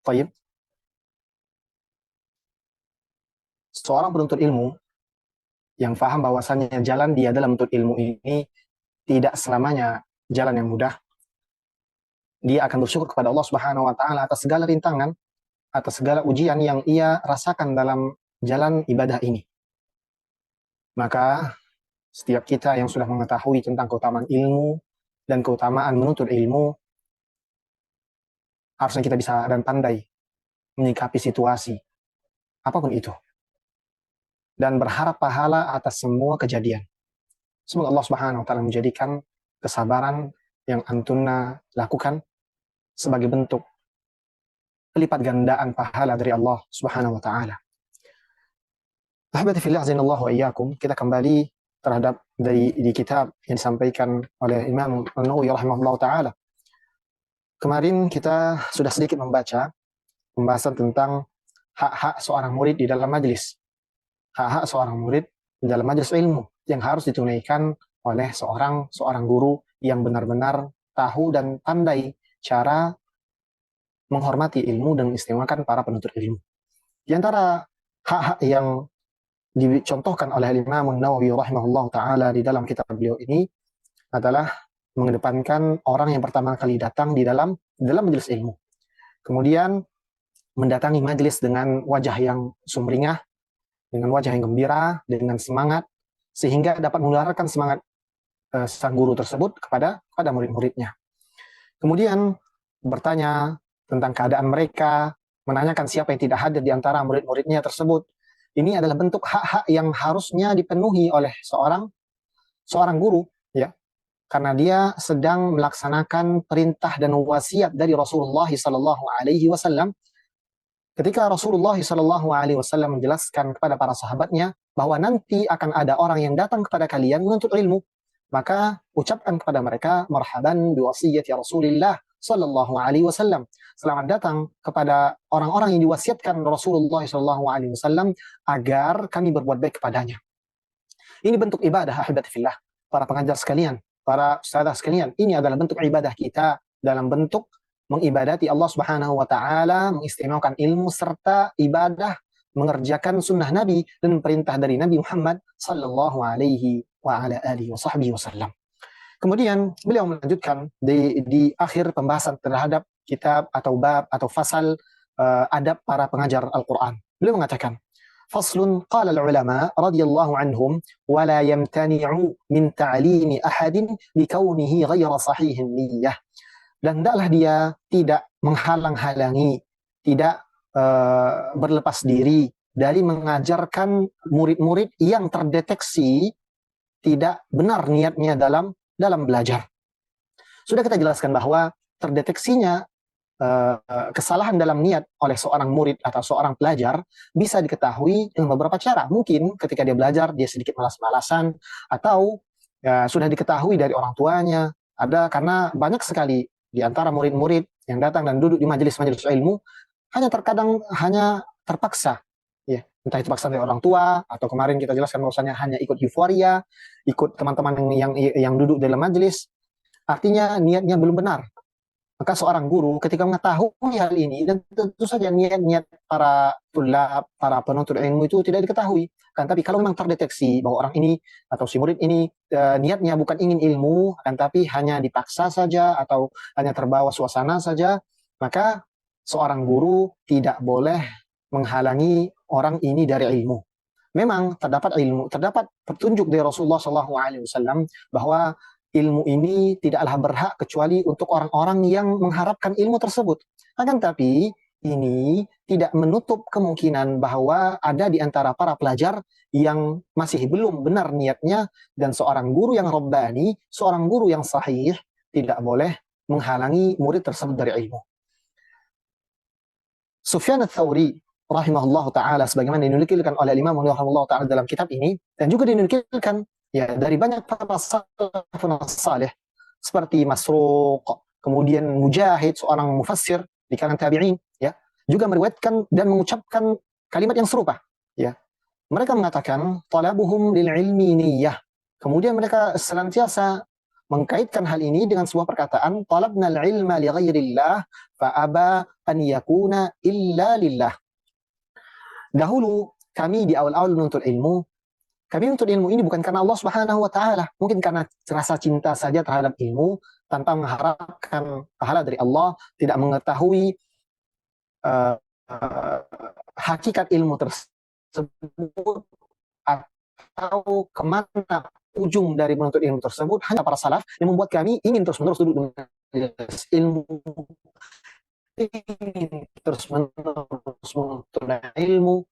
Taib. Seorang penuntut ilmu yang faham bahwasannya jalan dia dalam menuntut ilmu ini tidak selamanya jalan yang mudah. Dia akan bersyukur kepada Allah Subhanahu wa taala atas segala rintangan, atas segala ujian yang ia rasakan dalam jalan ibadah ini. Maka setiap kita yang sudah mengetahui tentang keutamaan ilmu dan keutamaan menuntut ilmu, harusnya kita bisa dan pandai menyikapi situasi apapun itu dan berharap pahala atas semua kejadian. Semoga Allah Subhanahu wa taala menjadikan kesabaran yang antuna lakukan sebagai bentuk pelipat gandaan pahala dari Allah Subhanahu wa taala. Ahbati fillah azanallahu wa iyyakum, kita kembali terhadap di kitab yang disampaikan oleh Imam An-Nawawi rahimahullah taala. Kemarin kita sudah sedikit membaca pembahasan tentang hak-hak seorang murid di dalam majelis. Hak-hak seorang murid di dalam majelis ilmu yang harus ditunaikan oleh seorang guru yang benar-benar tahu dan pandai cara menghormati ilmu dan mengistimewakan para penuntut ilmu. Di antara hak-hak yang dicontohkan oleh Imam Nawawi rahimahullah taala di dalam kitab beliau ini adalah mengedepankan orang yang pertama kali datang di dalam majelis ilmu. Kemudian mendatangi majelis dengan wajah yang sumringah, dengan wajah yang gembira, dengan semangat, sehingga dapat menularkan semangat sang guru tersebut kepada murid-muridnya. Kemudian bertanya tentang keadaan mereka, menanyakan siapa yang tidak hadir di antara murid-muridnya tersebut. Ini adalah bentuk hak-hak yang harusnya dipenuhi oleh seorang guru, ya, karena dia sedang melaksanakan perintah dan wasiat dari Rasulullah Sallallahu Alaihi Wasallam. Ketika Rasulullah Sallallahu Alaihi Wasallam menjelaskan kepada para sahabatnya bahwa nanti akan ada orang yang datang kepada kalian menuntut ilmu, maka ucapkan kepada mereka marhaban biwasiyati Rasulillah Sallallahu Alaihi Wasallam. Selamat datang kepada orang-orang yang diwasiatkan Rasulullah Sallallahu Alaihi Wasallam agar kami berbuat baik kepadanya. Ini bentuk ibadah, ahibati fillah, para pengajar sekalian, para ustadzah sekalian. Ini adalah bentuk ibadah kita dalam bentuk mengibadati Allah Subhanahu wa taala, mengistimewakan ilmu serta ibadah mengerjakan sunnah Nabi dan perintah dari Nabi Muhammad sallallahu alaihi wa ala alihi wasallam. Kemudian beliau melanjutkan di akhir pembahasan terhadap kitab atau bab atau fasal adab para pengajar Al-Quran. Beliau mengatakan, Faslun qala al-ulama radhiyallahu anhum wa la yamtani'u min ta'limi ahadin bikaunihi ghayra sahihin niyyah. Dan hendaklah dia tidak menghalang-halangi, tidak berlepas diri dari mengajarkan murid-murid yang terdeteksi tidak benar niatnya dalam belajar. Sudah kita jelaskan bahwa terdeteksinya kesalahan dalam niat oleh seorang murid atau seorang pelajar bisa diketahui dengan beberapa cara. Mungkin ketika dia belajar, dia sedikit malas-malasan, atau sudah diketahui dari orang tuanya. Ada karena banyak sekali di antara murid-murid yang datang dan duduk di majelis-majelis ilmu terkadang hanya terpaksa, ya, entah itu paksa dari orang tua atau kemarin kita jelaskan bahwasanya hanya ikut euforia, ikut teman-teman yang duduk dalam majelis, artinya niatnya belum benar. Maka seorang guru ketika mengetahui hal ini, dan tentu saja niat-niat para tulab, para penuntut ilmu itu tidak diketahui, kan? Tapi kalau memang terdeteksi bahwa orang ini atau si murid ini niatnya bukan ingin ilmu, kan, tapi hanya dipaksa saja atau hanya terbawa suasana saja, maka seorang guru tidak boleh menghalangi orang ini dari ilmu. Memang terdapat petunjuk dari Rasulullah SAW bahwa ilmu ini tidaklah berhak kecuali untuk orang-orang yang mengharapkan ilmu tersebut. Akan tapi ini tidak menutup kemungkinan bahwa ada di antara para pelajar yang masih belum benar niatnya, dan seorang guru yang rabbani, seorang guru yang sahih tidak boleh menghalangi murid tersebut dari ilmu. Sufyan ats-Tsauri rahimahullah ta'ala sebagaimana dinukilkan oleh Imam rahimahullah ta'ala dalam kitab ini, dan juga dinukilkan ya dari banyak para salafun salih seperti Masruq, kemudian Mujahid, seorang mufassir di kalangan tabi'in, ya, juga meriwayatkan dan mengucapkan kalimat yang serupa, ya. Mereka mengatakan talabuhum lil ilmi niyyah. Kemudian mereka senantiasa mengkaitkan hal ini dengan sebuah perkataan, talabnal ilma li ghairillah fa aba an yakuna illa lillah. Dahulu kami di awal-awal menuntut ilmu, kami menuntut ilmu ini bukan karena Allah Subhanahu wa taala, mungkin karena rasa cinta saja terhadap ilmu tanpa mengharapkan pahala dari Allah, tidak mengetahui uh, uh, hakikat ilmu tersebut atau kemana ujung dari menuntut ilmu tersebut. Hanya para salaf yang membuat kami ingin terus-menerus duduk dengan ilmu, ingin terus-menerus menuntut ilmu.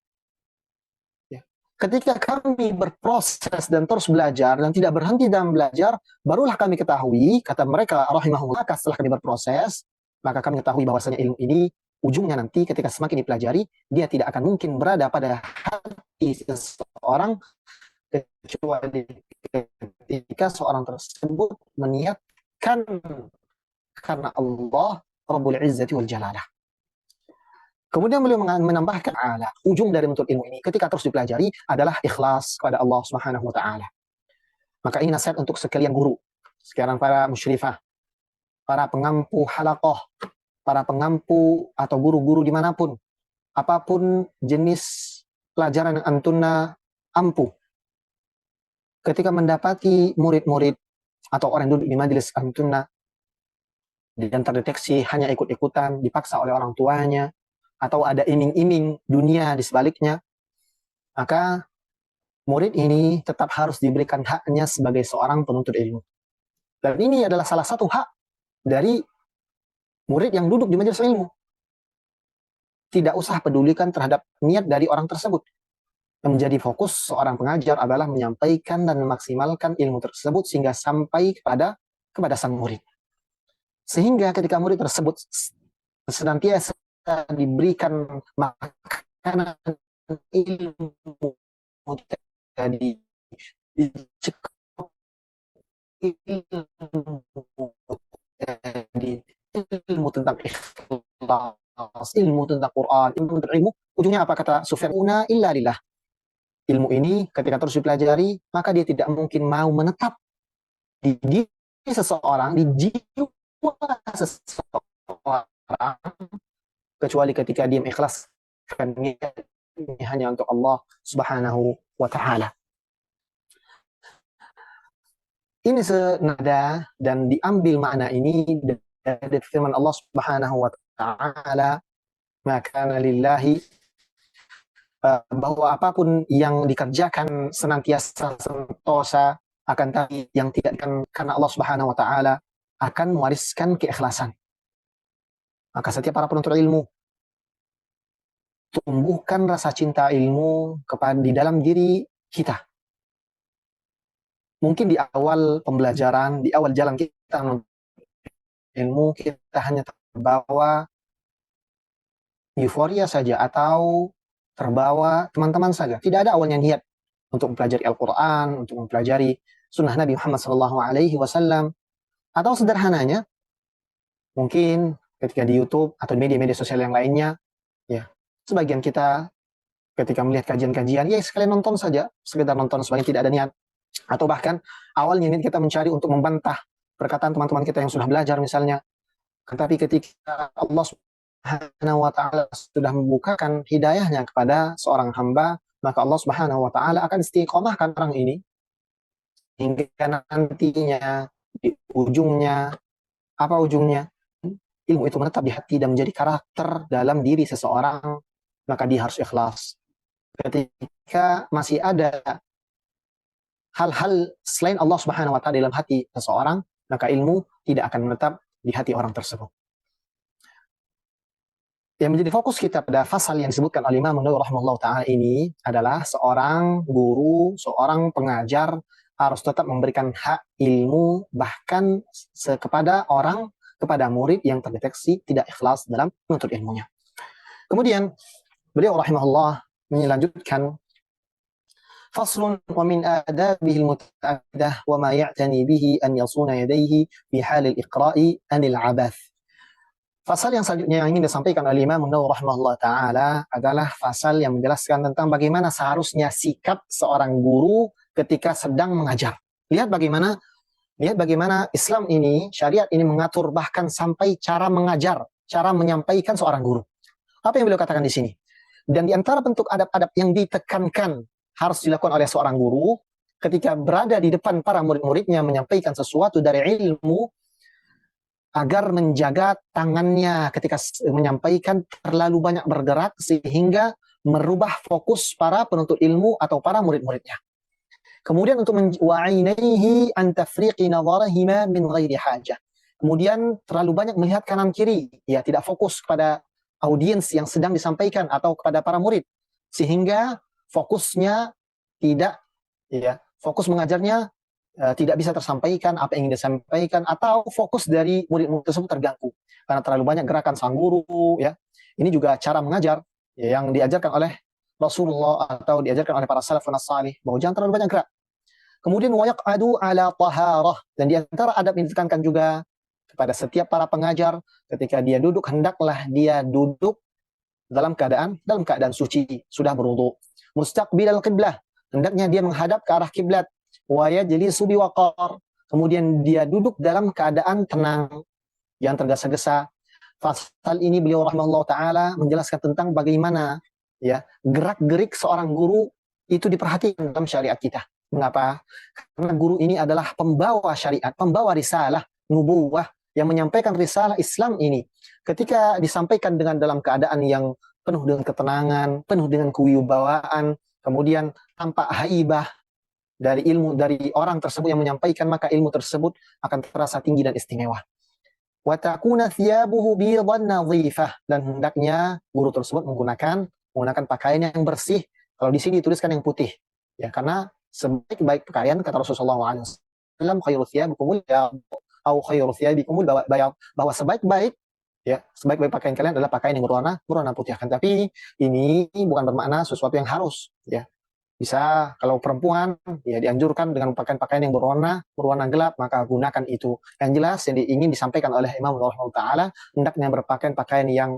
Ya. Ketika kami berproses dan terus belajar dan tidak berhenti dalam belajar, barulah kami ketahui, kata mereka rahimahullah, setelah kami berproses, maka kami ketahui bahwasanya ilmu ini ujungnya nanti ketika semakin dipelajari, dia tidak akan mungkin berada pada hati seseorang kecuali ketika seorang tersebut meniatkan karena Allah Rabbul Izzati wal Jalalah. Kemudian beliau menambahkan, ujung dari menuntut ilmu ini ketika terus dipelajari adalah ikhlas kepada Allah Subhanahu wa taala. Maka ini nasihat untuk sekalian guru, sekarang para musyrifah, para pengampu halaqah, para pengampu atau guru-guru dimanapun, apapun jenis pelajaran yang antunna ampuh, ketika mendapati murid-murid atau orang yang duduk di majelis antunna dan terdeteksi hanya ikut-ikutan, dipaksa oleh orang tuanya, atau ada iming-iming dunia di sebaliknya, maka murid ini tetap harus diberikan haknya sebagai seorang penuntut ilmu. Dan ini adalah salah satu hak dari murid yang duduk di majelis ilmu. Tidak usah pedulikan terhadap niat dari orang tersebut. Yang menjadi fokus seorang pengajar adalah menyampaikan dan memaksimalkan ilmu tersebut sehingga sampai kepada sang murid. Sehingga ketika murid tersebut senantiasa diberikan makanan ilmu tadi, ilmu tentang ikhlas, ilmu tentang Quran, ilmu tentang ilmu, ujungnya apa kata Sufyan? Una illa lillah. Ilmu ini ketika terus dipelajari, maka dia tidak mungkin mau menetap di diri seseorang, di jiwa seseorang, kecuali ketika dia mengikhlaskan ini hanya untuk Allah Subhanahu wa taala. Ini senada dan diambil makna ini dari firman Allah Subhanahu wa taala, maka lillahi, bahwa apapun yang dikerjakan senantiasa sentosa, akan tapi yang tidak karena Allah Subhanahu wa taala akan mewariskan keikhlasan. Maka setiap para penuntut ilmu tumbuhkan rasa cinta ilmu di dalam diri kita. Mungkin di awal pembelajaran, di awal jalan kita ilmu, kita hanya terbawa euforia saja atau terbawa teman-teman saja. Tidak ada awalnya niat untuk mempelajari Al-Quran, untuk mempelajari sunnah Nabi Muhammad SAW, atau sederhananya, mungkin ketika di YouTube atau media-media sosial yang lainnya, ya, sebagian kita ketika melihat kajian-kajian, ya sekalian nonton saja, sekedar nonton sebagian tidak ada niat. Atau bahkan awalnya niat kita mencari untuk membantah perkataan teman-teman kita yang sudah belajar misalnya. Tetapi ketika Allah Subhanahu wa taala sudah membukakan hidayahnya kepada seorang hamba, maka Allah Subhanahu wa taala akan istiqomahkan orang ini hingga nantinya di ujungnya, apa ujungnya? Ilmu itu menetap di hati dan menjadi karakter dalam diri seseorang, maka dia harus ikhlas. Ketika masih ada hal-hal selain Allah Subhanahu wa taala dalam hati seseorang, maka ilmu tidak akan menetap di hati orang tersebut. Yang menjadi fokus kita pada fasal yang disebutkan oleh Imam Nawawi rahimahullah ta'ala ini adalah seorang guru, seorang pengajar harus tetap memberikan hak ilmu bahkan kepada murid yang terdeteksi tidak ikhlas dalam menuntut ilmunya. Kemudian beliau rahimahullah melanjutkan, faslun wa min adabihi al-muta'addah wa ma ya'tani bihi an yasuna yadayhi fi hal al-iqra'i anil abath. Fasal yang selanjutnya yang ingin disampaikan oleh Imam Nawawi rahimahullah ta'ala adalah fasal yang menjelaskan tentang bagaimana seharusnya sikap seorang guru ketika sedang mengajar. Lihat bagaimana Lihat bagaimana Islam ini, syariat ini mengatur bahkan sampai cara mengajar, cara menyampaikan seorang guru. Apa yang beliau katakan di sini? Dan di antara bentuk adab-adab yang ditekankan harus dilakukan oleh seorang guru ketika berada di depan para murid-muridnya menyampaikan sesuatu dari ilmu, agar menjaga tangannya ketika menyampaikan terlalu banyak bergerak sehingga merubah fokus para penuntut ilmu atau para murid-muridnya. Kemudian untuk wa'inaihi an tafriqi nadharihima min ghairi hajah. Kemudian terlalu banyak melihat kanan kiri, ya tidak fokus kepada audiens yang sedang disampaikan atau kepada para murid, sehingga fokusnya tidak, ya fokus mengajarnya tidak bisa tersampaikan apa yang ingin disampaikan, atau fokus dari murid-murid tersebut terganggu karena terlalu banyak gerakan sang guru. Ya, ini juga cara mengajar ya, yang diajarkan oleh Rasulullah atau diajarkan oleh para salafun salih, bahwa jangan terlalu banyak gerak. Kemudian wayaqadu ala taharah, dan di antara adab yang ditekankan juga kepada setiap para pengajar, ketika dia duduk hendaklah dia duduk dalam keadaan suci, sudah berwudu. Mustaqbilal qiblah, hendaknya dia menghadap ke arah kiblat. Wa yajlisu biwaqar, kemudian dia duduk dalam keadaan tenang, yang tergesa-gesa. Pasal ini beliau rahimahullah taala menjelaskan tentang bagaimana ya gerak-gerik seorang guru itu diperhatikan dalam syariat kita. Mengapa? Karena guru ini adalah pembawa syariat, pembawa risalah nubuwah yang menyampaikan risalah Islam ini. Ketika disampaikan dengan dalam keadaan yang penuh dengan ketenangan, penuh dengan kewibawaan, kemudian tampak haibah dari ilmu dari orang tersebut yang menyampaikan, maka ilmu tersebut akan terasa tinggi dan istimewa. Wa takuna thiyabuhu bidan nadhifah, dan hendaknya guru tersebut menggunakan pakaian yang bersih. Kalau di sini dituliskan yang putih, ya karena sebaik-baik pakaian kata Rasulullah SAW, khairu thiyabikumul bayad atau khairu thiyabikumul bayad, bahwa sebaik-baik pakaian kalian adalah pakaian yang berwarna putih. Kan tapi ini bukan bermakna sesuatu yang harus, ya. Bisa kalau perempuan ya dianjurkan dengan pakaian-pakaian yang berwarna gelap, maka gunakan itu. Yang jelas yang ingin disampaikan oleh Imam Rahimahullah taala, hendaknya berpakaian pakaian yang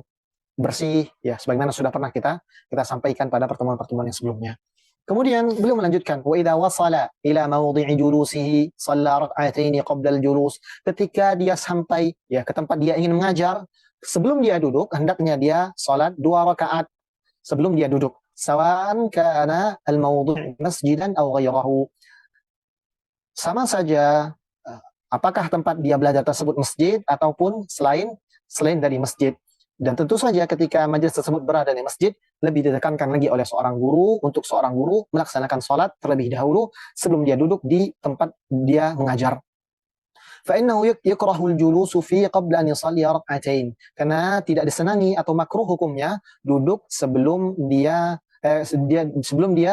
bersih, ya sebagaimana sudah pernah kita sampaikan pada pertemuan-pertemuan yang sebelumnya. Kemudian beliau melanjutkan, wa idza wasala ila mawdhi'i julusihi shalla rak'ataini qabla al-julus. Ketika dia sampai ya ke tempat dia ingin mengajar, sebelum dia duduk hendaknya dia salat 2 rakaat sebelum dia duduk. Sawa'an kana al-mawdhi' masjidan aw ghayrahu. Sama saja apakah tempat dia belajar tersebut masjid ataupun selain dari masjid. Dan tentu saja ketika majelis tersebut berada di masjid, lebih ditekankan lagi oleh seorang guru untuk seorang guru melaksanakan sholat terlebih dahulu sebelum dia duduk di tempat dia mengajar. فَإِنَّهُ يُكْرَهُ الْجُلُوسُ فِي قَبْلَ أَنْ يُصَلِّيَ رَكْعَتَيْنِ. Karena tidak disenangi atau makruh hukumnya duduk sebelum dia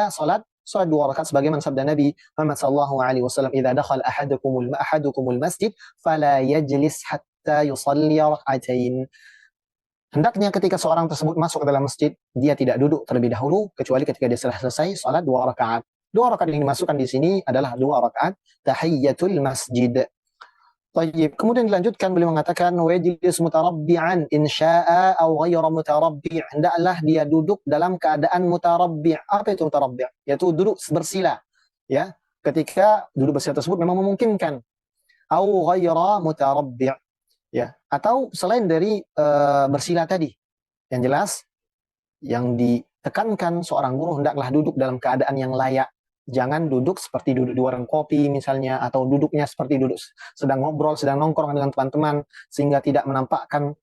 sholat 2 rakaat, sebagaimana sabda Nabi Muhammad sallallahu alaihi wasallam, "Idza dakhala ahadukumul masjid fala yajlis hatta yusalli rak'atain." Hendaknya ketika seorang tersebut masuk ke dalam masjid, dia tidak duduk terlebih dahulu kecuali ketika dia selesai salat 2 rakaat. 2 rakaat yang dimasukkan di sini adalah 2 rakaat tahiyyatul masjid. Tayyib. Kemudian dilanjutkan beliau mengatakan, wa yajlis mutarabbi'an in syaa'a aw ghayra mutarabbi'. Hendaklah dia duduk dalam keadaan mutarabbi'. Apa itu mutarabbi'? Yaitu duduk bersila. Ya, ketika duduk bersila tersebut memang memungkinkan. Aw ghayra mutarabbi'. Ya, atau selain dari bersila tadi. Yang jelas yang ditekankan seorang guru hendaklah duduk dalam keadaan yang layak. Jangan duduk seperti duduk di warung kopi misalnya, atau duduknya seperti duduk sedang ngobrol, sedang nongkrong dengan teman-teman, sehingga tidak menampakkan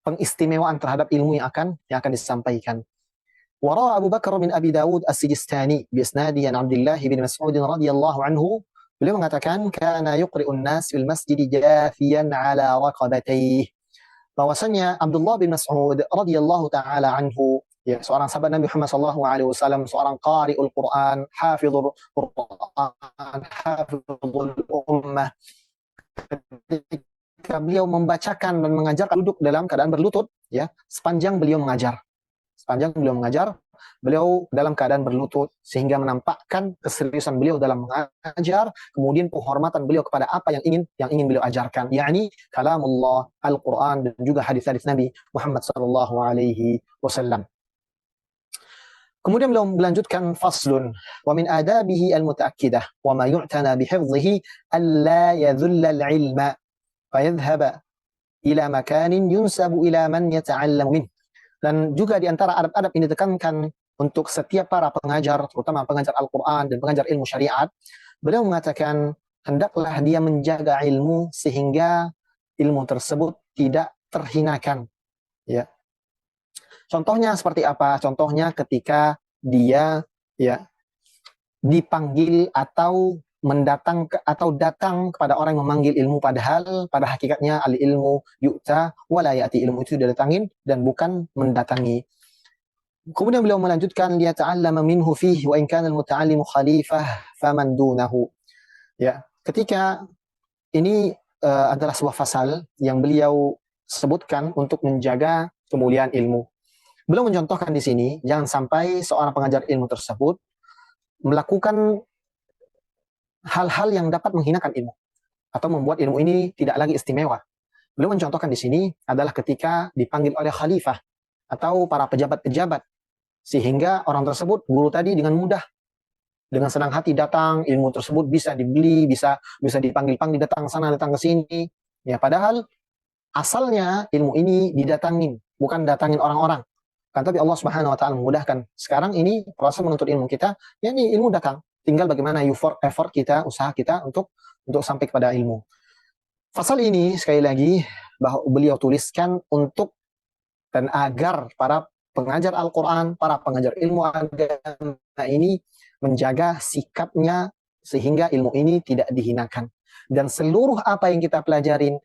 pengistimewaan terhadap ilmu yang akan disampaikan. Wara Abu Bakar bin Abi Dawud As-Sijistani bi isnadi an Abdullah bin Mas'ud radhiyallahu anhu, beliau mengatakan, kana yuqri'un nas fil masjid jafiyan ala raqabatayhi. Bahwasanya Abdullah bin Mas'ud radhiyallahu taala anhu, ya seorang sahabat Nabi Muhammad sallallahu alaihi wasallam, seorang qari'ul Quran, hafizul Quran, hafizul ummah, ketika beliau membacakan dan mengajarkan duduk dalam keadaan berlutut, ya sepanjang beliau mengajar, beliau dalam keadaan berlutut, sehingga menampakkan keseriusan beliau dalam mengajar, kemudian penghormatan beliau kepada apa yang ingin beliau ajarkan, yakni kalamullah, Al-Quran, dan juga hadis-hadis Nabi Muhammad sallallahu alaihi wasallam. Kemudian beliau melanjutkan faslun wa min adabihi al-mutaakkidah wa ma yu'tana bihifdhihi alla yadhulla al-ilma fayadhhaba ila makanin yunsabu ila man yata'allamu min. Dan juga di antara adab-adab ini ditekankan untuk setiap para pengajar, terutama pengajar Al-Quran dan pengajar ilmu syariat, beliau mengatakan hendaklah dia menjaga ilmu sehingga ilmu tersebut tidak terhinakan. Ya. Contohnya seperti apa? Contohnya ketika dia ya dipanggil atau atau datang kepada orang yang memanggil ilmu, padahal pada hakikatnya al ilmu yu'ta wala ya'ti, ilmu itu didatangin dan bukan mendatangi. Kemudian beliau melanjutkan liyata'allama minhu fihi wa in kana al-muta'allimu khalifah faman dunahu. Ya, ketika ini adalah sebuah fasal yang beliau sebutkan untuk menjaga kemuliaan ilmu. Beliau mencontohkan di sini jangan sampai seorang pengajar ilmu tersebut melakukan hal-hal yang dapat menghinakan ilmu atau membuat ilmu ini tidak lagi istimewa. Beliau mencontohkan di sini adalah ketika dipanggil oleh khalifah atau para pejabat-pejabat, sehingga orang tersebut, guru tadi, dengan mudah, dengan senang hati datang, ilmu tersebut bisa dibeli, bisa dipanggil-panggil, datang sana, datang ke sini. Ya, padahal asalnya ilmu ini didatangin, bukan datangin orang-orang. Kan tapi Allah Subhanahu wa taala memudahkan. Sekarang ini proses menuntut ilmu kita, ya ini ilmu datang. Tinggal bagaimana effort kita, usaha kita untuk sampai kepada ilmu. Fasal ini sekali lagi bahwa beliau tuliskan untuk dan agar para pengajar Al-Quran, para pengajar ilmu agama ini menjaga sikapnya sehingga ilmu ini tidak dihinakan. Dan seluruh apa yang kita pelajarin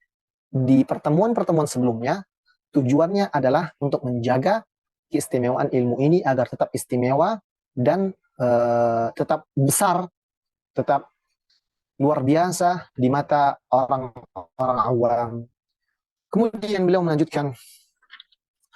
di pertemuan-pertemuan sebelumnya, tujuannya adalah untuk menjaga keistimewaan ilmu ini agar tetap istimewa dan tetap besar, tetap luar biasa di mata orang-orang awam. Kemudian beliau melanjutkan,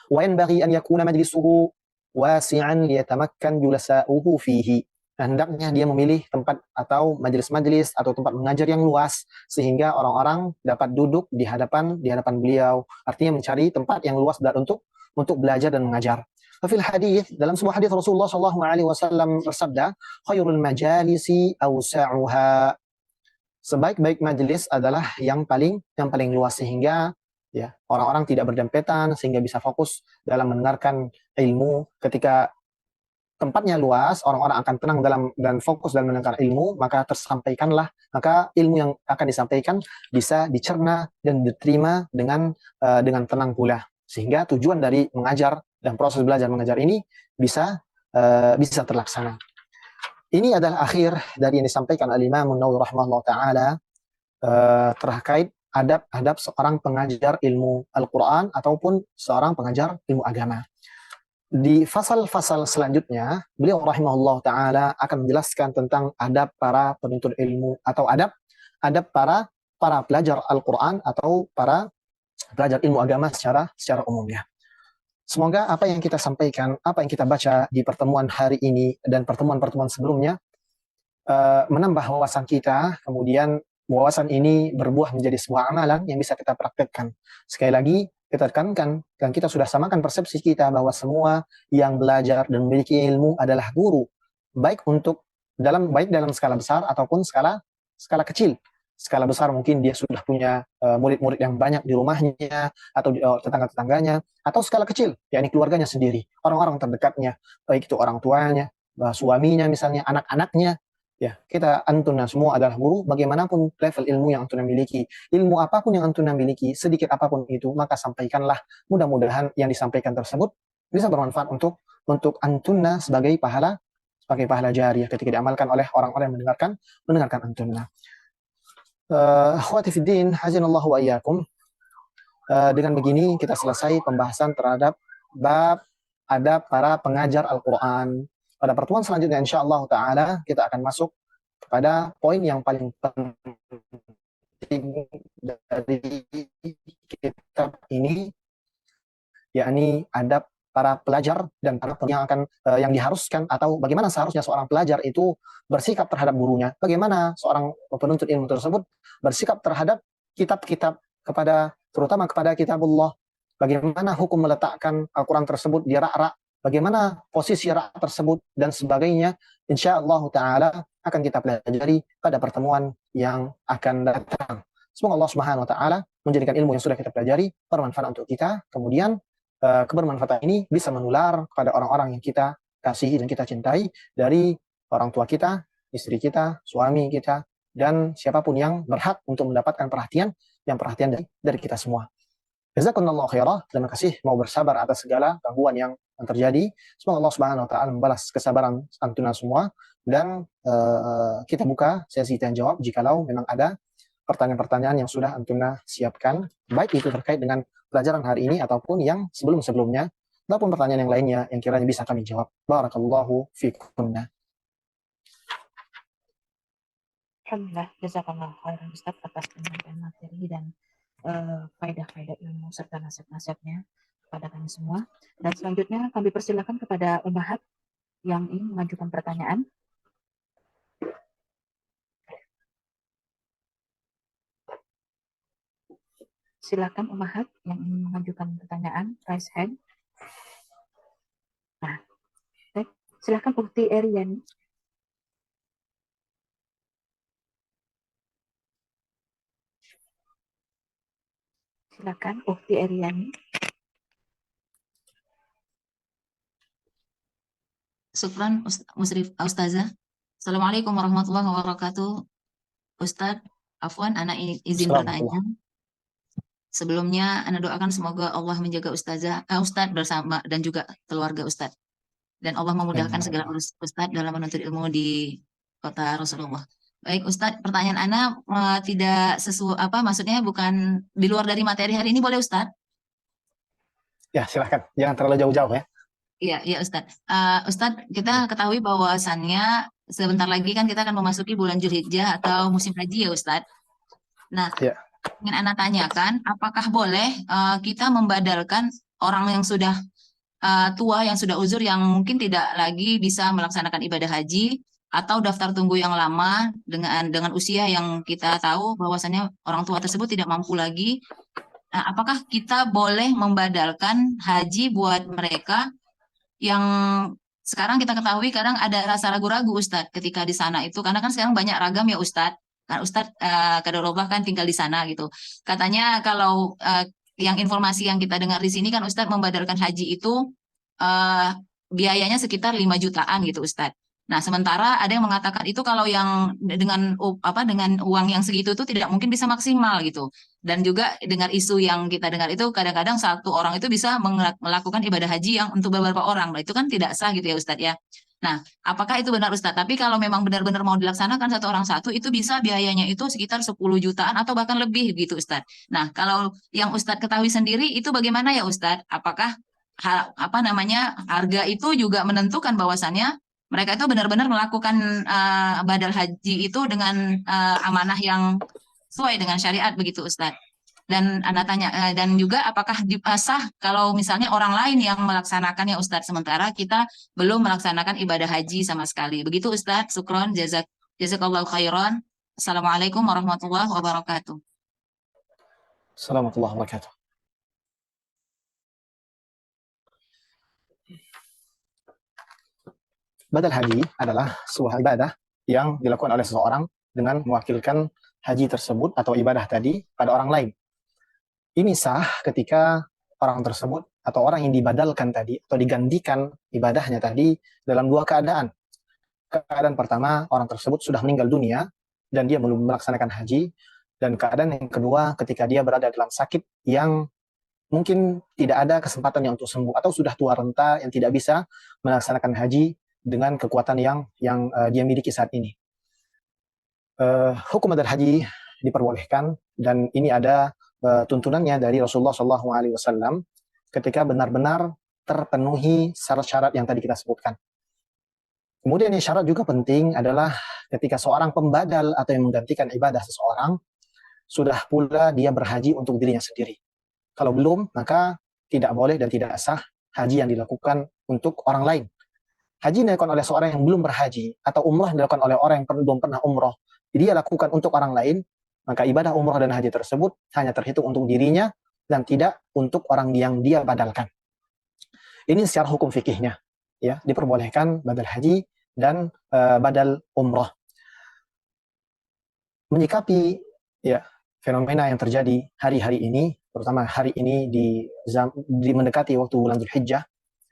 wa yanbaghi an yakuna majlisuhu wasi'an liyatamakkan julasa'uhu fihi. Hendaknya dia memilih tempat atau majelis-majelis atau tempat mengajar yang luas sehingga orang-orang dapat duduk di hadapan beliau. Artinya mencari tempat yang luas untuk belajar dan mengajar. Fil hadis, dalam sebuah hadis Rasulullah sallallahu alaihi wasallam bersabda, khairul majalisi awsa'uha. Sebaik-baik majelis adalah yang paling luas sehingga ya orang-orang tidak berdempetan sehingga bisa fokus dalam mendengarkan ilmu. Ketika tempatnya luas, orang-orang akan tenang dan fokus dalam mendengarkan ilmu, maka ilmu yang akan disampaikan bisa dicerna dan diterima dengan tenang pula. Sehingga tujuan dari mengajar dan proses belajar mengajar ini bisa terlaksana. Ini adalah akhir dari yang disampaikan Al-Imam An-Nawawi rahimahullah ta'ala terkait adab-adab seorang pengajar ilmu Al-Quran ataupun seorang pengajar ilmu agama. Di fasal-fasal selanjutnya, beliau rahimahullah ta'ala akan menjelaskan tentang adab para penuntut ilmu atau adab para pelajar Al-Quran atau para pelajar ilmu agama secara umumnya. Semoga apa yang kita sampaikan, apa yang kita baca di pertemuan hari ini dan pertemuan-pertemuan sebelumnya menambah wawasan kita, kemudian wawasan ini berbuah menjadi sebuah amalan yang bisa kita praktekkan. Sekali lagi, kita tekankan dan kita sudah samakan persepsi kita bahwa semua yang belajar dan memiliki ilmu adalah guru, baik dalam skala besar ataupun skala kecil. Skala besar mungkin dia sudah punya murid-murid yang banyak di rumahnya atau tetangga-tetangganya, atau skala kecil, yakni keluarganya sendiri, orang-orang terdekatnya, baik itu orang tuanya, suaminya misalnya, anak-anaknya. Ya, antuna semua adalah guru, bagaimanapun level ilmu yang antuna miliki, ilmu apapun yang antuna miliki, sedikit apapun itu, maka sampaikanlah. Mudah-mudahan yang disampaikan tersebut bisa bermanfaat untuk antuna sebagai pahala jariah ketika diamalkan oleh orang-orang yang mendengarkan antuna. Akhwati fiddin, hazinallahu wa iyyakum. Dengan begini kita selesai pembahasan terhadap bab adab para pengajar Al-Quran. Pada pertemuan selanjutnya insyaallah ta'ala kita akan masuk kepada poin yang paling penting dari kitab ini, yakni adab para pelajar dan para yang diharuskan atau bagaimana seharusnya seorang pelajar itu bersikap terhadap gurunya, bagaimana seorang penuntut ilmu tersebut bersikap terhadap kitab-kitab, terutama kepada kitabullah, bagaimana hukum meletakkan Al-Quran tersebut di rak-rak bagaimana posisi rakaat tersebut dan sebagainya, insya Allah Ta'ala akan kita pelajari pada pertemuan yang akan datang. Semoga Allah Subhanahu Wa Ta'ala menjadikan ilmu yang sudah kita pelajari bermanfaat untuk kita, kemudian kebermanfaatan ini bisa menular kepada orang-orang yang kita kasihi dan kita cintai, dari orang tua kita, istri kita, suami kita, dan siapapun yang berhak untuk mendapatkan perhatian dari kita semua. Jazakumullah khairah. Terima kasih mau bersabar atas segala gangguan yang terjadi. Semoga Allah Subhanahu Wa Ta'ala membalas kesabaran antuna semua, dan kita buka sesi tanya jawab jikalau memang ada pertanyaan-pertanyaan yang sudah antuna siapkan, baik itu terkait dengan pelajaran hari ini ataupun yang sebelum-sebelumnya, ataupun pertanyaan yang lainnya yang kiranya bisa kami jawab. Barakallahu fikunna. Alhamdulillah, jazakallah khairan Ustaz atas penyampaian materi dan faedah-faedah ilmu serta nasihat-nasihatnya kepada kami semua. Dan selanjutnya kami persilakan kepada Ummahat yang ingin mengajukan pertanyaan. Silakan Ummahat yang ingin mengajukan pertanyaan, raise hand. Nah, silakan Ukti Eriani. Silakan Ukti Eriani. Syukran Ustazah. Assalamualaikum warahmatullahi wabarakatuh. Ustadz, afwan, anak izin bertanya. Sebelumnya, anak doakan semoga Allah menjaga Ustazah, Ustadz bersama dan juga keluarga Ustadz. Dan Allah memudahkan segala urus Ustadz dalam menuntut ilmu di kota Rasulullah. Baik Ustadz, pertanyaan anak tidak sesuai maksudnya bukan di luar dari materi hari ini, boleh Ustadz? Ya, silahkan. Jangan terlalu jauh-jauh ya. Iya Ustadz. Ustadz, kita ketahui bahwasannya sebentar lagi kan kita akan memasuki bulan Dzulhijjah atau musim haji ya Ustadz. Nah, ingin anak tanyakan, apakah boleh kita membadalkan orang yang sudah tua, yang sudah uzur, yang mungkin tidak lagi bisa melaksanakan ibadah haji, atau daftar tunggu yang lama dengan usia yang kita tahu bahwasannya orang tua tersebut tidak mampu lagi. Nah, apakah kita boleh membadalkan haji buat mereka yang sekarang kita ketahui kadang ada rasa ragu-ragu Ustadz ketika di sana itu, karena kan sekarang banyak ragam ya Ustadz. Nah, Ustadz Qadarullah kan tinggal di sana gitu. Katanya kalau yang informasi yang kita dengar di sini kan Ustadz membadalkan haji itu biayanya sekitar 5 jutaan gitu Ustadz. Nah, sementara ada yang mengatakan itu kalau yang dengan uang yang segitu itu tidak mungkin bisa maksimal gitu. Dan juga dengar isu yang kita dengar itu kadang-kadang satu orang itu bisa melakukan ibadah haji yang untuk beberapa orang. Nah, itu kan tidak sah gitu ya Ustadz ya. Nah, apakah itu benar Ustadz? Tapi kalau memang benar-benar mau dilaksanakan satu orang satu, itu bisa biayanya itu sekitar 10 jutaan atau bahkan lebih gitu Ustadz. Nah, kalau yang Ustadz ketahui sendiri itu bagaimana ya Ustadz? Apakah harga itu juga menentukan bahwasannya mereka itu benar-benar melakukan badal haji itu dengan amanah yang sesuai dengan syariat begitu Ustadz. Dan Anda tanya dan juga apakah sah kalau misalnya orang lain yang melaksanakannya Ustadz, sementara kita belum melaksanakan ibadah haji sama sekali. Begitu Ustadz. Syukron, jazakallahu khairan. Assalamualaikum warahmatullahi wabarakatuh. Assalamualaikum warahmatullahi wabarakatuh. Badal haji adalah sebuah ibadah yang dilakukan oleh seseorang dengan mewakilkan haji tersebut atau ibadah tadi pada orang lain. Ini sah ketika orang tersebut atau orang yang dibadalkan tadi atau digantikan ibadahnya tadi dalam dua keadaan. Keadaan pertama, orang tersebut sudah meninggal dunia dan dia belum melaksanakan haji. Dan keadaan yang kedua, ketika dia berada dalam sakit yang mungkin tidak ada kesempatannya untuk sembuh, atau sudah tua renta yang tidak bisa melaksanakan haji dengan kekuatan yang dia miliki saat ini. Hukum badal haji diperbolehkan, dan ini ada tuntunannya dari Rasulullah SAW ketika benar-benar terpenuhi syarat-syarat yang tadi kita sebutkan. Kemudian yang syarat juga penting adalah ketika seorang pembadal atau yang menggantikan ibadah seseorang sudah pula dia berhaji untuk dirinya sendiri. Kalau belum, maka tidak boleh dan tidak sah haji yang dilakukan untuk orang lain. Haji yang dilakukan oleh seorang yang belum berhaji, atau umrah yang dilakukan oleh orang yang belum pernah umrah, dia lakukan untuk orang lain, maka ibadah umrah dan haji tersebut hanya terhitung untuk dirinya dan tidak untuk orang yang dia badalkan. Ini secara hukum fikihnya, ya, diperbolehkan badal haji dan badal umroh. Menyikapi ya fenomena yang terjadi hari-hari ini, terutama hari ini di mendekati waktu bulan Dzulhijjah,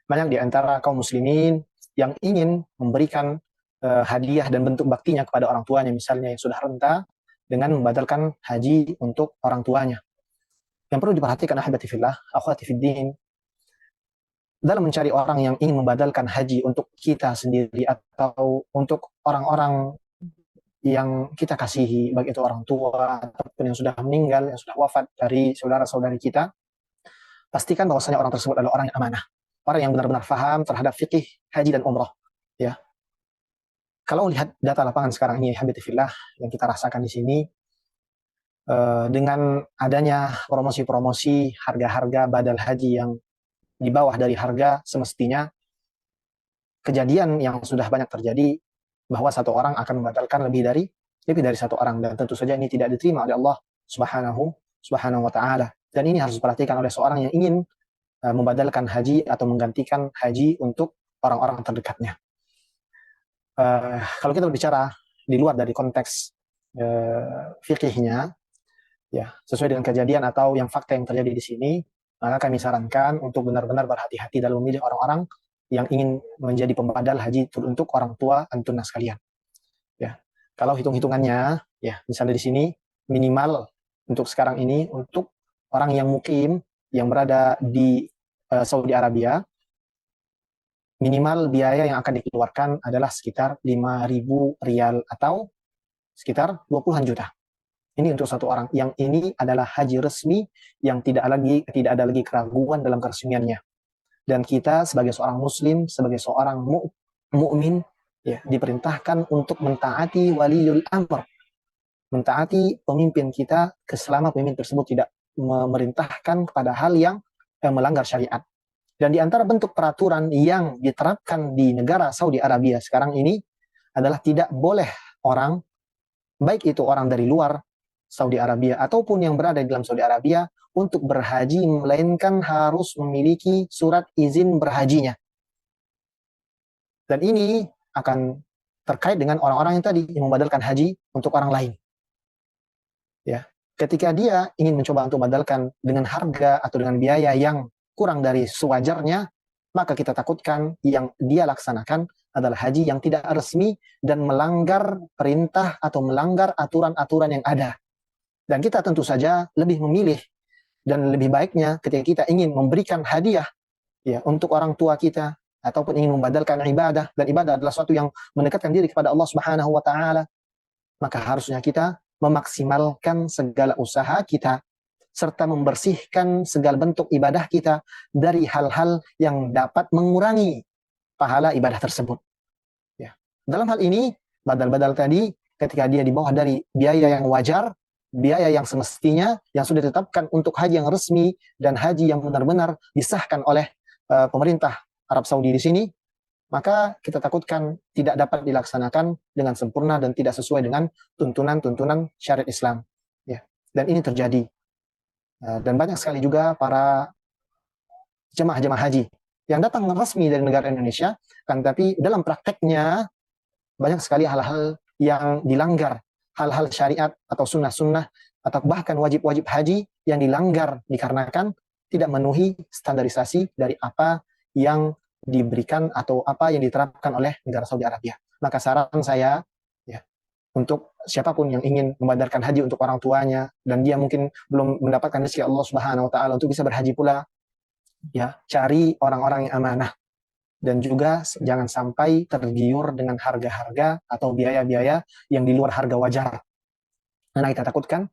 banyak di antara kaum muslimin yang ingin memberikan hadiah dan bentuk baktinya kepada orang tuanya, misalnya yang sudah renta, dengan membadalkan haji untuk orang tuanya. Yang perlu diperhatikan ahibati fillah, akhwati fiddin, dalam mencari orang yang ingin membadalkan haji untuk kita sendiri atau untuk orang-orang yang kita kasihi, baik itu orang tua ataupun yang sudah meninggal, yang sudah wafat dari saudara-saudari kita, pastikan bahwasanya orang tersebut adalah orang yang amanah, orang yang benar-benar faham terhadap fikih haji dan umroh. Ya, kalau lihat data lapangan sekarang ini, habitifillah, yang kita rasakan di sini, dengan adanya promosi-promosi harga-harga badal haji yang di bawah dari harga semestinya, kejadian yang sudah banyak terjadi bahwa satu orang akan membatalkan lebih dari satu orang, dan tentu saja ini tidak diterima oleh Allah Subhanahu wa taala. Dan ini harus diperhatikan oleh seorang yang ingin membadalkan haji atau menggantikan haji untuk orang-orang terdekatnya. Kalau kita berbicara di luar dari konteks fikihnya, ya sesuai dengan kejadian atau yang fakta yang terjadi di sini, maka kami sarankan untuk benar-benar berhati-hati dalam memilih orang-orang yang ingin menjadi pembadal haji untuk orang tua antunna sekalian. Ya, kalau hitung-hitungannya, ya misalnya di sini minimal untuk sekarang ini untuk orang yang mukim yang berada di Saudi Arabia, minimal biaya yang akan dikeluarkan adalah sekitar 5.000 rial atau sekitar 20-an juta. Ini untuk satu orang. Yang ini adalah haji resmi yang tidak ada lagi keraguan dalam keresmiannya. Dan kita sebagai seorang muslim, sebagai seorang mukmin, ya, diperintahkan untuk mentaati waliul amr, mentaati pemimpin kita selama pemimpin tersebut tidak memerintahkan kepada hal yang melanggar syariat. Dan di antara bentuk peraturan yang diterapkan di negara Saudi Arabia sekarang ini adalah tidak boleh orang, baik itu orang dari luar Saudi Arabia ataupun yang berada di dalam Saudi Arabia, untuk berhaji melainkan harus memiliki surat izin berhajinya. Dan ini akan terkait dengan orang-orang yang tadi yang membadalkan haji untuk orang lain. Ya, ketika dia ingin mencoba untuk membadalkan dengan harga atau dengan biaya yang kurang dari sewajarnya, maka kita takutkan yang dia laksanakan adalah haji yang tidak resmi dan melanggar perintah atau melanggar aturan-aturan yang ada. Dan kita tentu saja lebih memilih dan lebih baiknya ketika kita ingin memberikan hadiah ya untuk orang tua kita ataupun ingin membadalkan ibadah, dan ibadah adalah sesuatu yang mendekatkan diri kepada Allah Subhanahu wa taala, maka harusnya kita memaksimalkan segala usaha kita serta membersihkan segala bentuk ibadah kita dari hal-hal yang dapat mengurangi pahala ibadah tersebut. Ya. Dalam hal ini, badal-badal tadi ketika dia di bawah dari biaya yang wajar, biaya yang semestinya, yang sudah ditetapkan untuk haji yang resmi dan haji yang benar-benar disahkan oleh pemerintah Arab Saudi di sini, maka kita takutkan tidak dapat dilaksanakan dengan sempurna dan tidak sesuai dengan tuntunan-tuntunan syariat Islam. Ya. Dan ini terjadi. Dan banyak sekali juga para jemaah-jemaah haji yang datang resmi dari negara Indonesia, kan tapi dalam prakteknya banyak sekali hal-hal yang dilanggar, hal-hal syariat atau sunnah-sunnah atau bahkan wajib-wajib haji yang dilanggar dikarenakan tidak memenuhi standarisasi dari apa yang diberikan atau apa yang diterapkan oleh negara Saudi Arabia. Maka saran saya ya, untuk siapapun yang ingin membadalkan haji untuk orang tuanya dan dia mungkin belum mendapatkan rezeki Allah Subhanahu wa taala untuk bisa berhaji pula, ya, cari orang-orang yang amanah dan juga jangan sampai tergiur dengan harga-harga atau biaya-biaya yang di luar harga wajar. Karena kita takutkan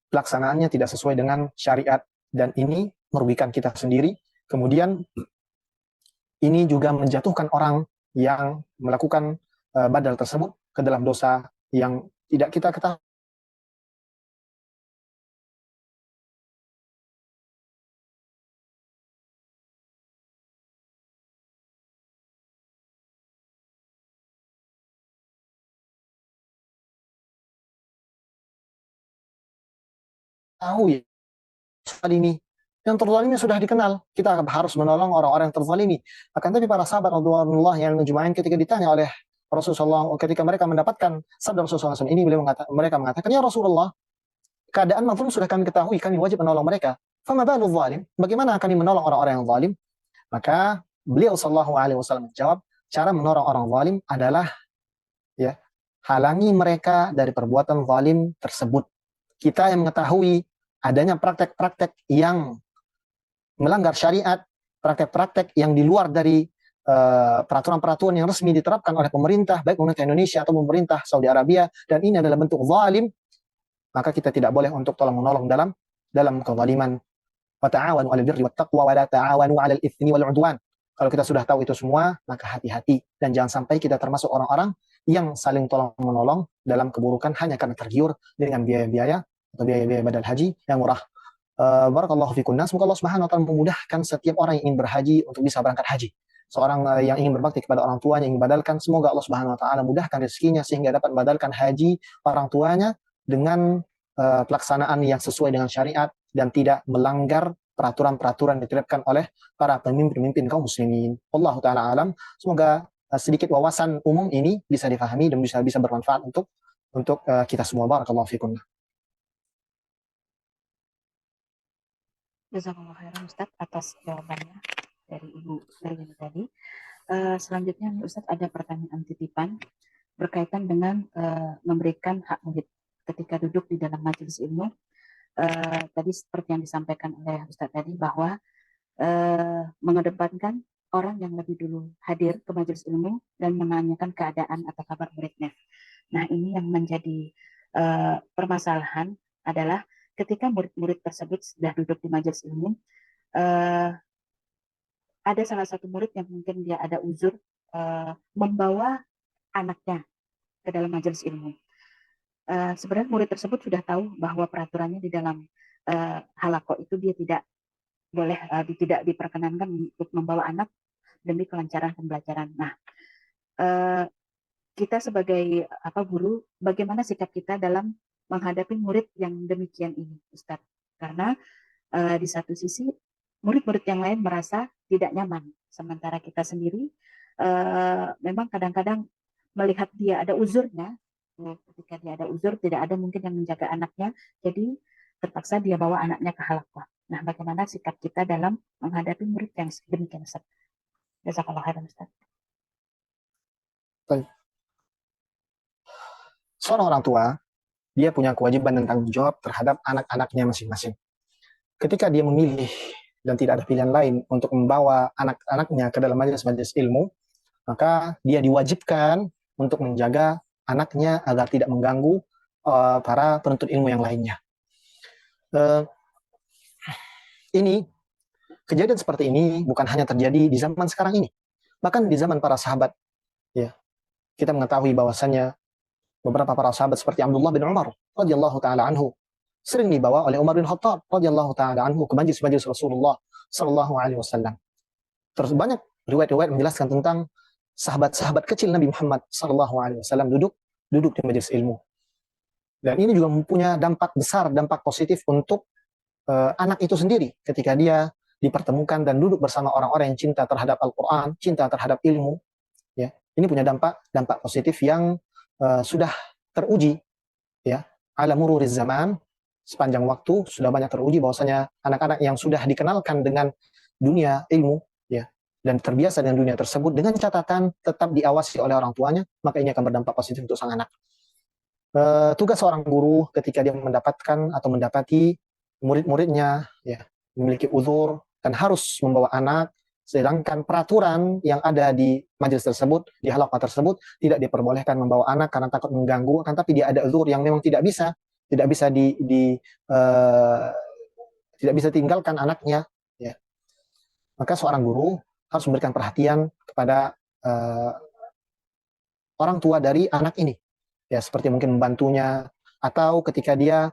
pelaksanaannya tidak sesuai dengan syariat dan ini merugikan kita sendiri. Kemudian ini juga menjatuhkan orang yang melakukan badal tersebut ke dalam dosa yang tidak kita ketahui. Tahu ya, soal ini Yang terzalimi sudah dikenal. Kita harus menolong orang-orang yang terzalimi. Akan tapi para sahabat radhiyallahu yang majma'in ketika ditanya oleh Rasulullah, ketika mereka mendapatkan sabda Rasulullah SAW ini, mereka mengatakan, ya Rasulullah, keadaan mazlum sudah kami ketahui, kami wajib menolong mereka. Fama balu zalim? Bagaimana kami menolong orang-orang yang zalim? Maka beliau sallallahu alaihi wasallam menjawab, cara menolong orang zalim adalah ya, halangi mereka dari perbuatan zalim tersebut. Kita yang mengetahui adanya praktek-praktek yang melanggar syariat, praktek-praktek yang di luar dari peraturan-peraturan yang resmi diterapkan oleh pemerintah, baik pemerintah Indonesia atau pemerintah Saudi Arabia, dan ini adalah bentuk zalim, maka kita tidak boleh untuk tolong menolong dalam kezaliman. Wa ta'awanu 'alal birri wat taqwa wa la ta'awanu 'alal itsmi wal 'udwan. Kalau kita sudah tahu itu semua, maka hati-hati dan jangan sampai kita termasuk orang-orang yang saling tolong menolong dalam keburukan hanya karena tergiur dengan biaya-biaya atau biaya-biaya badal haji yang murah. Barakallahu fikum. Semoga Allah Subhanahu wa taala memudahkan setiap orang yang ingin berhaji untuk bisa berangkat haji. Seorang yang ingin berbakti kepada orang tuanya, yang ingin badalkan, semoga Allah Subhanahu wa taala mudahkan rezekinya sehingga dapat badalkan haji orang tuanya dengan pelaksanaan yang sesuai dengan syariat dan tidak melanggar peraturan-peraturan yang ditetapkan oleh para pemimpin-pemimpin kaum muslimin. Wallahu taala alam. Semoga sedikit wawasan umum ini bisa difahami dan bisa bermanfaat untuk kita semua. Barakallahu fikum. Jazakallah khairan Ustaz atas jawabannya dari Ibu Lili tadi. Selanjutnya Ustaz ada pertanyaan titipan berkaitan dengan memberikan hak murid ketika duduk di dalam majelis ilmu. Tadi seperti yang disampaikan oleh Ustaz tadi bahwa mengedepankan orang yang lebih dulu hadir ke majelis ilmu dan menanyakan keadaan atau kabar muridnya. Nah, ini yang menjadi permasalahan adalah ketika murid-murid tersebut sudah duduk di majelis ilmu, ada salah satu murid yang mungkin dia ada uzur membawa anaknya ke dalam majelis ilmu. Sebenarnya murid tersebut sudah tahu bahwa peraturannya di dalam halaqah itu dia tidak boleh, tidak diperkenankan untuk membawa anak demi kelancaran pembelajaran. Nah, kita sebagai guru, bagaimana sikap kita dalam menghadapi murid yang demikian ini, Ustadz? Karena di satu sisi murid-murid yang lain merasa tidak nyaman, sementara kita sendiri memang kadang-kadang melihat dia ada uzurnya. Ketika dia ada uzur, tidak ada mungkin yang menjaga anaknya, jadi terpaksa dia bawa anaknya ke halaqah. Nah, bagaimana sikap kita dalam menghadapi murid yang demikian, Ustaz? Jazakallah khairan, Ustaz. Seorang orang tua, dia punya kewajiban dan tanggung jawab terhadap anak-anaknya masing-masing. Ketika dia memilih dan tidak ada pilihan lain untuk membawa anak-anaknya ke dalam majelis-majelis ilmu, maka dia diwajibkan untuk menjaga anaknya agar tidak mengganggu para penuntut ilmu yang lainnya. Ini kejadian seperti ini bukan hanya terjadi di zaman sekarang ini, bahkan di zaman para sahabat. Ya, kita mengetahui bahwasannya beberapa para sahabat seperti Abdullah bin Umar radhiyallahu taala anhu sering dibawa oleh Umar bin Khattab radhiyallahu taala anhu ke majelis-majelis Rasulullah sallallahu alaihi wasallam. Terus banyak riwayat-riwayat menjelaskan tentang sahabat-sahabat kecil Nabi Muhammad sallallahu alaihi wasallam duduk di majelis ilmu. Dan ini juga mempunyai dampak besar, dampak positif untuk anak itu sendiri ketika dia dipertemukan dan duduk bersama orang-orang yang cinta terhadap Al-Qur'an, cinta terhadap ilmu, ya. Ini punya dampak positif yang sudah teruji, ya, ala mururiz zaman, sepanjang waktu sudah banyak teruji bahwasanya anak-anak yang sudah dikenalkan dengan dunia ilmu, ya, dan terbiasa dengan dunia tersebut dengan catatan tetap diawasi oleh orang tuanya, maka ini akan berdampak positif untuk sang anak. Tugas seorang guru ketika dia mendapatkan atau mendapati murid-muridnya, ya, memiliki uzur dan harus membawa anak, sedangkan peraturan yang ada di majelis tersebut, di halaqah tersebut, tidak diperbolehkan membawa anak karena takut mengganggu, akan tapi dia ada uzur yang memang tidak bisa tinggalkan anaknya, ya. Maka seorang guru harus memberikan perhatian kepada orang tua dari anak ini, ya, seperti mungkin membantunya, atau ketika dia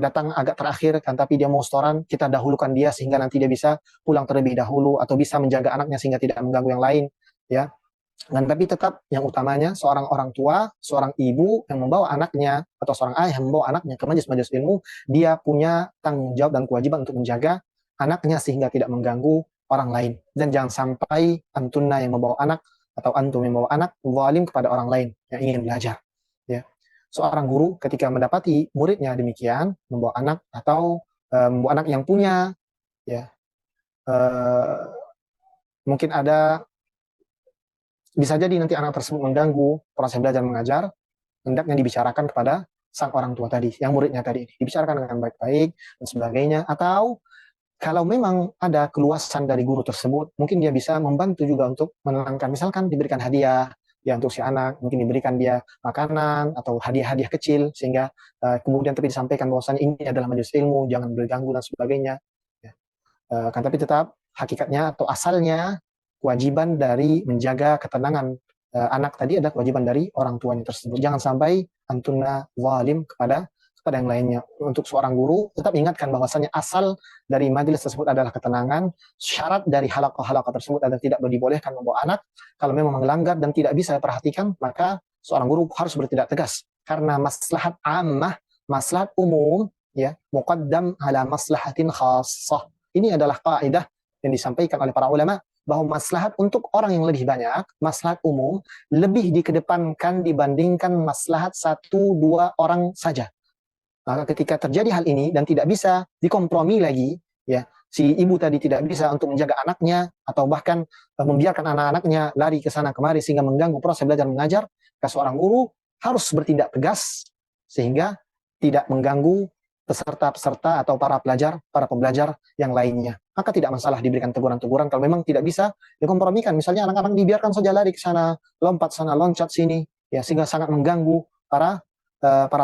datang agak terakhir kan tapi dia mau setoran, kita dahulukan dia sehingga nanti dia bisa pulang terlebih dahulu atau bisa menjaga anaknya sehingga tidak mengganggu yang lain, ya. Dan tapi tetap yang utamanya seorang orang tua, seorang ibu yang membawa anaknya atau seorang ayah yang membawa anaknya ke majelis-majelis ilmu, dia punya tanggung jawab dan kewajiban untuk menjaga anaknya sehingga tidak mengganggu orang lain. Dan jangan sampai antunna yang membawa anak atau antum yang membawa anak zalim kepada orang lain yang ingin belajar. Ya. Seorang guru ketika mendapati muridnya demikian membawa anak atau membawa anak yang punya, ya, mungkin bisa jadi nanti anak tersebut mengganggu proses belajar mengajar, hendaknya dibicarakan kepada sang orang tua tadi, yang muridnya tadi, dibicarakan dengan baik-baik dan sebagainya. Atau kalau memang ada keluasan dari guru tersebut, mungkin dia bisa membantu juga untuk menenangkan, misalkan diberikan hadiah ya untuk si anak, mungkin diberikan dia makanan atau hadiah-hadiah kecil, sehingga kemudian tapi disampaikan bahwasanya ini adalah majelis ilmu, jangan berganggu dan sebagainya. Ya. Kan tapi tetap hakikatnya atau asalnya kewajiban dari menjaga ketenangan anak tadi adalah kewajiban dari orang tuanya tersebut. Jangan sampai antunna zalim kepada yang lainnya. Untuk seorang guru, tetap ingatkan bahwasanya asal dari majelis tersebut adalah ketenangan. Syarat dari halaqah-halaqah tersebut adalah tidak dibolehkan membawa anak. Kalau memang melanggar dan tidak bisa perhatikan, maka seorang guru harus bertindak tegas. Karena maslahat ammah, maslahat umum, ya, muqaddam ala maslahatin khassah. Ini adalah kaidah yang disampaikan oleh para ulama, bahwa maslahat untuk orang yang lebih banyak, maslahat umum, lebih dikedepankan dibandingkan maslahat 1-2 orang saja. Maka ketika terjadi hal ini dan tidak bisa dikompromi lagi, ya, si ibu tadi tidak bisa untuk menjaga anaknya atau bahkan membiarkan anak-anaknya lari ke sana kemari sehingga mengganggu proses belajar mengajar, maka seorang guru harus bertindak tegas sehingga tidak mengganggu peserta-peserta atau para pembelajar yang lainnya. Maka tidak masalah diberikan teguran-teguran kalau memang tidak bisa dikompromikan. Misalnya anak-anak dibiarkan saja lari ke sana, lompat sana, loncat sini, ya, sehingga sangat mengganggu para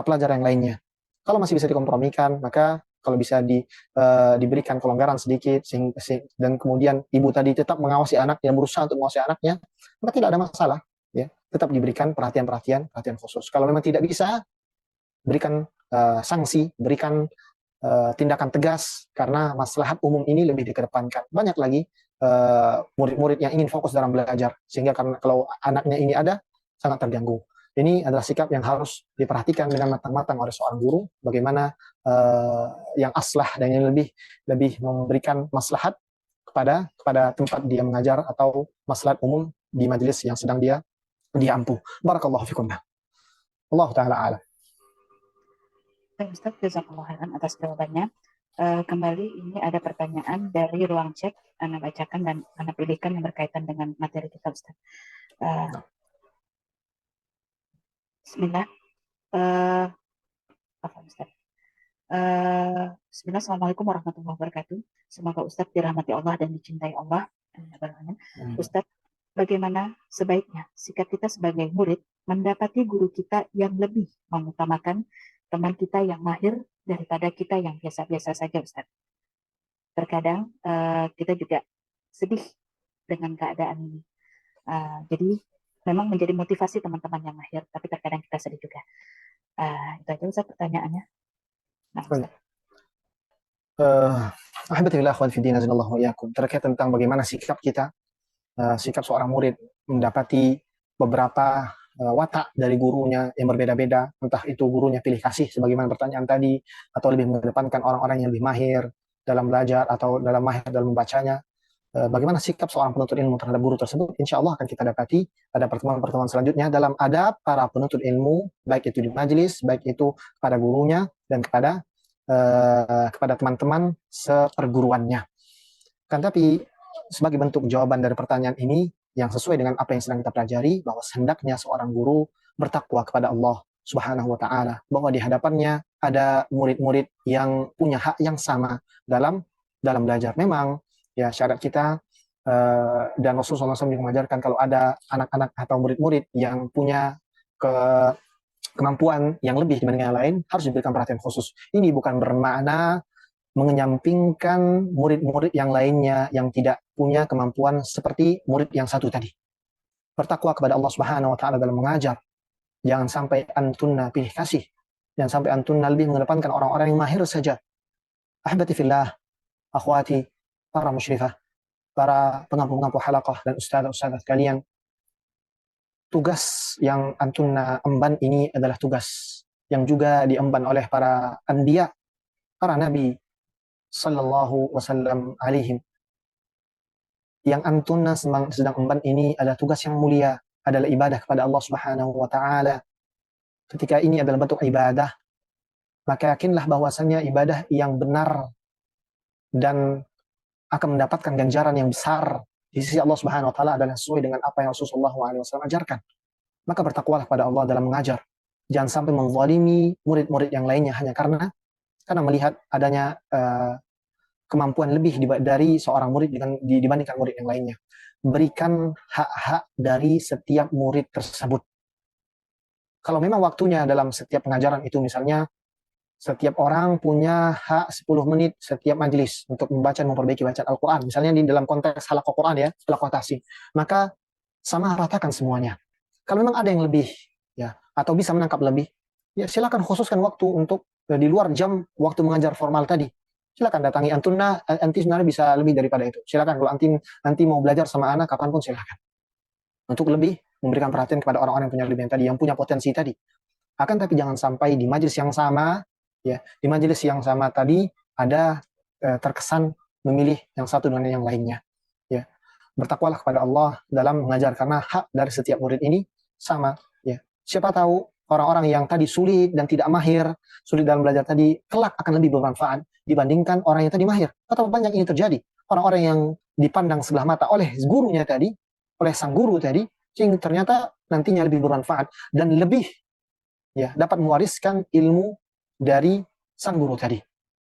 pelajar yang lainnya. Kalau masih bisa dikompromikan, maka kalau bisa diberikan kelonggaran sedikit dan kemudian ibu tadi tetap mengawasi anaknya, berusaha untuk mengawasi anaknya, maka tidak ada masalah, ya. Tetap diberikan perhatian khusus. Kalau memang tidak bisa, berikan sanksi, berikan tindakan tegas, karena maslahat umum ini lebih dikedepankan. Banyak lagi murid-murid yang ingin fokus dalam belajar, sehingga karena kalau anaknya ini ada, sangat terganggu. Ini adalah sikap yang harus diperhatikan dengan matang-matang oleh seorang guru, bagaimana yang aslah dan yang lebih memberikan maslahat kepada tempat dia mengajar atau maslahat umum di majelis yang sedang dia ampuh. Barakallahu fikum. Allah taala alam. Baik Ustaz, jazakallah khairan atas jawabannya. Kembali ini ada pertanyaan dari ruang chat, Anda bacakan dan Anda pilihkan yang berkaitan dengan materi kita Ustaz. Bismillah. Ustaz. Bismillah, Assalamualaikum warahmatullahi wabarakatuh. Semoga Ustaz dirahmati Allah dan dicintai Allah. Ustaz, bagaimana sebaiknya sikap kita sebagai murid mendapati guru kita yang lebih mengutamakan teman kita yang mahir daripada kita yang biasa-biasa saja, Ustaz? Terkadang kita juga sedih dengan keadaan ini. Jadi memang menjadi motivasi teman-teman yang mahir, tapi terkadang kita sedih juga. Itu aja Ustaz pertanyaannya. Nah, Ustaz. Alhamdulillah akhwan fi din azallahu wa iyyakum. Terkait tentang bagaimana sikap kita, sikap seorang murid mendapati beberapa watak dari gurunya yang berbeda-beda, entah itu gurunya pilih kasih sebagaimana pertanyaan tadi, atau lebih mengedepankan orang-orang yang lebih mahir dalam belajar atau mahir dalam membacanya. Bagaimana sikap seorang penuntut ilmu terhadap guru tersebut, insya Allah akan kita dapati pada pertemuan-pertemuan selanjutnya dalam adab para penuntut ilmu, baik itu di majelis, baik itu kepada gurunya dan kepada teman-teman seperguruannya. Kan tapi sebagai bentuk jawaban dari pertanyaan ini yang sesuai dengan apa yang sedang kita pelajari, bahwa hendaknya seorang guru bertakwa kepada Allah Subhanahu wa taala, bahwa di hadapannya ada murid-murid yang punya hak yang sama dalam belajar. Memang ya syarat kita dan Rasulullah SAW mengajarkan kalau ada anak-anak atau murid-murid yang punya kemampuan yang lebih dibanding yang lain, harus diberikan perhatian khusus. Ini bukan bermakna menyampingkan murid-murid yang lainnya yang tidak punya kemampuan seperti murid yang satu tadi. Bertakwa kepada Allah Subhanahu wa taala dalam mengajar. Jangan sampai antunna pilih kasih. Jangan sampai antunna lebih mengedepankan orang-orang yang mahir saja. Ahbati fillah, akhwati, para musyrifah, para pengampu-pengampu halaqah dan ustaz-ustaz kalian. Tugas yang antunna emban ini adalah tugas yang juga diemban oleh para anbiya, para nabi, sallallahu wasallam alaihim. Yang antuna sedang emban ini adalah tugas yang mulia, adalah ibadah kepada Allah Subhanahu wa taala. Ketika ini adalah bentuk ibadah, maka yakinlah bahwasannya ibadah yang benar dan akan mendapatkan ganjaran yang besar di sisi Allah Subhanahu wa taala adalah sesuai dengan apa yang Rasulullah SAW ajarkan. Maka bertakwalah pada Allah dalam mengajar. Jangan sampai menzalimi murid-murid yang lainnya hanya karena melihat adanya kemampuan lebih dari seorang murid dibandingkan murid yang lainnya. Berikan hak-hak dari setiap murid tersebut. Kalau memang waktunya dalam setiap pengajaran itu, misalnya setiap orang punya hak 10 menit setiap majelis untuk membaca dan memperbaiki bacaan Al-Quran. Misalnya di dalam konteks halaqah Quran ya, halaqah tahsin. Maka sama ratakan semuanya. Kalau memang ada yang lebih, ya, atau bisa menangkap lebih, ya silakan khususkan waktu untuk di luar jam waktu mengajar formal tadi. Silakan datangi anti sebenarnya bisa lebih daripada itu. Silakan kalau anti mau belajar sama anak kapanpun silakan. Untuk lebih memberikan perhatian kepada orang-orang yang punya lebihan tadi, yang punya potensi tadi. Akan tapi jangan sampai di majelis yang sama, ya, di majelis yang sama tadi ada terkesan memilih yang satu dengan yang lainnya. Ya, bertakwalah kepada Allah dalam mengajar karena hak dari setiap murid ini sama. Ya, siapa tahu orang-orang yang tadi sulit dan tidak mahir, sulit dalam belajar tadi, kelak akan lebih bermanfaat dibandingkan orang yang tadi mahir. Atau banyak ini terjadi. Orang-orang yang dipandang sebelah mata oleh gurunya tadi, oleh sang guru tadi, sehingga ternyata nantinya lebih bermanfaat dan lebih, ya, dapat mewariskan ilmu dari sang guru tadi.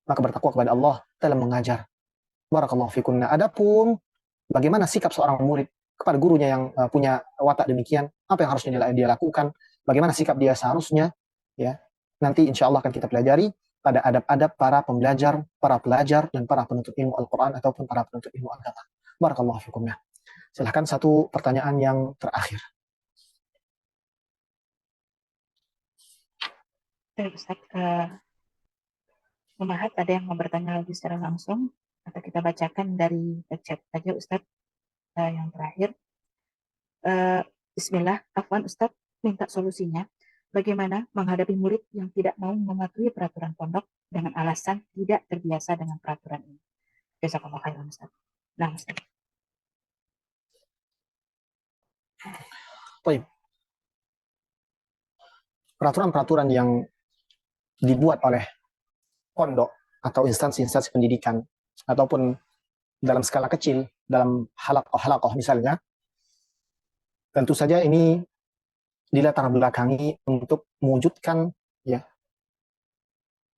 Maka bertakwa kepada Allah dalam mengajar. Barakallahu fikum. Nah, adapun bagaimana sikap seorang murid kepada gurunya yang punya watak demikian, apa yang harusnya dia lakukan, bagaimana sikap dia seharusnya, ya, nanti insya Allah akan kita pelajari pada adab-adab para pelajar, dan para penuntut ilmu Al-Quran ataupun para penuntut ilmu agama. Barakallahu fikum. Nah, silahkan satu pertanyaan yang terakhir. Ustaz, Mahat ada yang mau bertanya lagi secara langsung atau kita bacakan dari chat saja Ustaz. Yang terakhir, Bismillah, Afwan Ustaz minta solusinya. Bagaimana menghadapi murid yang tidak mau mematuhi peraturan pondok dengan alasan tidak terbiasa dengan peraturan ini? Jazakallahu khairan Ustaz. Nah, Ustaz. Baik. Peraturan-peraturan yang dibuat oleh pondok atau instansi-instansi pendidikan ataupun dalam skala kecil, dalam halaqah misalnya, tentu saja ini dilatar belakangi untuk mewujudkan, ya,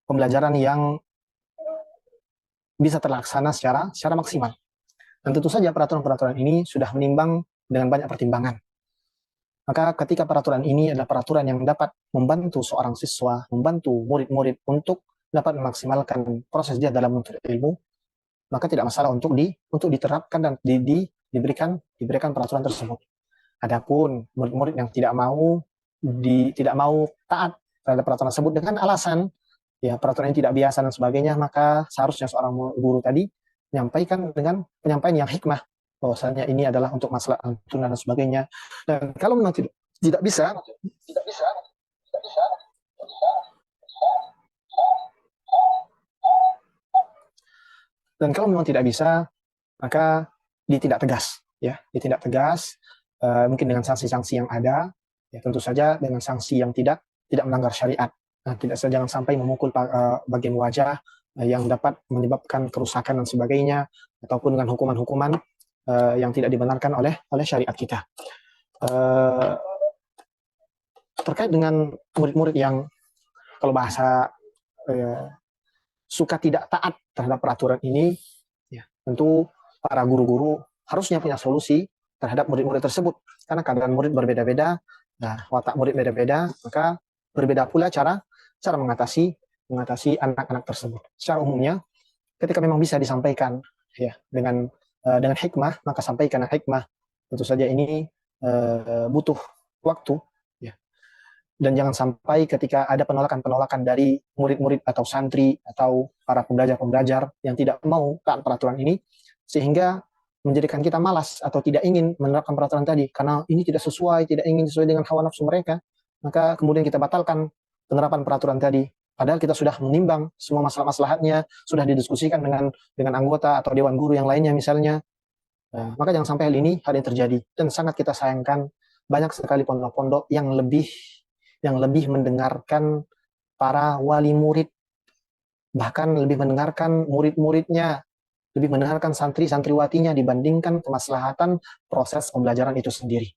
pembelajaran yang bisa terlaksana secara maksimal. Dan tentu saja peraturan-peraturan ini sudah menimbang dengan banyak pertimbangan. Maka ketika peraturan ini adalah peraturan yang dapat membantu seorang siswa, membantu murid-murid untuk dapat memaksimalkan proses dia dalam menuntut ilmu, maka tidak masalah untuk diterapkan dan diberikan peraturan tersebut. Adapun murid-murid yang tidak mau taat terhadap peraturan tersebut dengan alasan, ya, peraturan ini tidak biasa dan sebagainya, maka seharusnya seorang guru tadi menyampaikan dengan penyampaian yang hikmah bahwasanya ini adalah untuk masalah tuntunan dan sebagainya. Dan kalau memang tidak bisa, dan kalau memang tidak bisa, maka ditindak tegas, ya, ditindak tegas, mungkin dengan sanksi-sanksi yang ada, ya, tentu saja dengan sanksi yang tidak melanggar syariat. Nah, jangan sampai memukul bagian wajah yang dapat menyebabkan kerusakan dan sebagainya, ataupun dengan hukuman-hukuman yang tidak dibenarkan oleh syariat kita. Terkait dengan murid-murid yang kalau bahasa suka tidak taat terhadap peraturan ini, ya, tentu para guru-guru harusnya punya solusi terhadap murid-murid tersebut, karena keadaan murid berbeda-beda, nah, watak murid beda-beda, maka berbeda pula cara mengatasi anak-anak tersebut. Secara umumnya, ketika memang bisa disampaikan, ya, dengan hikmah, maka sampaikan hikmah. Tentu saja ini butuh waktu, ya. Dan jangan sampai ketika ada penolakan dari murid-murid atau santri atau para pembelajar yang tidak mau taat peraturan ini, sehingga menjadikan kita malas atau tidak ingin menerapkan peraturan tadi karena ini tidak sesuai dengan hawa nafsu mereka, maka kemudian kita batalkan penerapan peraturan tadi. Padahal kita sudah menimbang semua masalah-maslahatnya, sudah didiskusikan dengan anggota atau dewan guru yang lainnya misalnya. Nah, maka jangan sampai hal ini terjadi. Dan sangat kita sayangkan banyak sekali pondok-pondok yang lebih mendengarkan para wali murid, bahkan lebih mendengarkan murid-muridnya, lebih mendengarkan santri-santriwatinya dibandingkan kemaslahatan proses pembelajaran itu sendiri.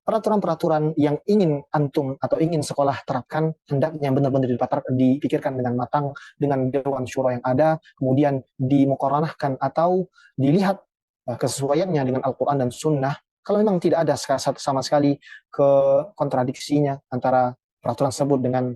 Peraturan-peraturan yang ingin antum atau ingin sekolah terapkan hendaknya benar-benar dipikirkan dengan matang dengan dewan syura yang ada, kemudian dimuqaranahkan atau dilihat kesesuaiannya dengan Al-Quran dan Sunnah. Kalau memang tidak ada sama sekali kontradiksinya antara peraturan tersebut dengan